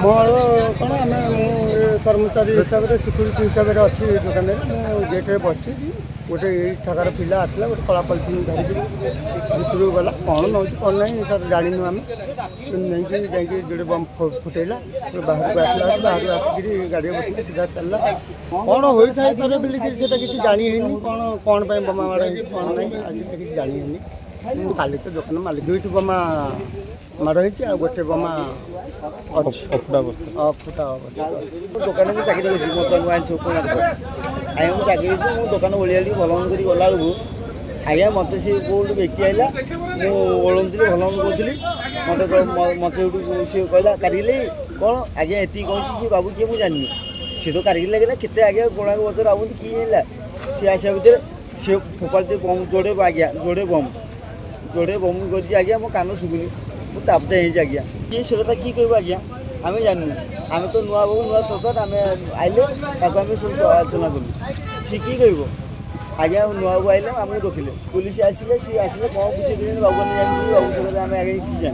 मोर कौन आम कर्मचारी हिसाब से सिक्यूरीटी हिसाब से अच्छी दुकान में गेट्रे बस गोटे ठाकार पिला आसला गोटे कला पलिथिन धरिकी भितर गला कौन नौ कौन ना सर जानू आम नहीं जोड़े बम फुटेला बाहर को आसला बाहर आसिक गाड़ी बस सीधा चलला कौन होता है थोड़े बोलिकी किसी जानी कौन कौन बमा माड़ कौन ना आसिक किसी जानी काली तो दुकान मालिक दुईट बमा माड़ हो गोटे बमा फुटा दुकान में चाकरी कर आज्ञा मुझे चाकरी मुझे दुकान ओलिया भल मन कर गला बेलू आज्ञा मत सी कौट व्यक्ति आइला मुझे ओलुली भल मन करी मत सी कहला कारिगले कौन आज्ञा ये कौन सी बाबू किए मुझे जानी सी तो कारिगल लगे केते आज्ञा कोणा बदर आउँ किए सी आसा भितर सी फोपाड़ी बम जोड़े बम कर आज्ञा मो कान शुभुनि मुझे तापते आज्ञा किए से कथा कि कह आज्ञा आम जानू आम तो नुआ बहु नुआ सरकार आम आइले आम सब आलोचना कलु सी कि कह आज्ञा नुआ बहु आइले आम रखिले पुलिस आसिले सी आसिले कौन बुझे बाबू जानी बाबू सर आम आगे कि जानू।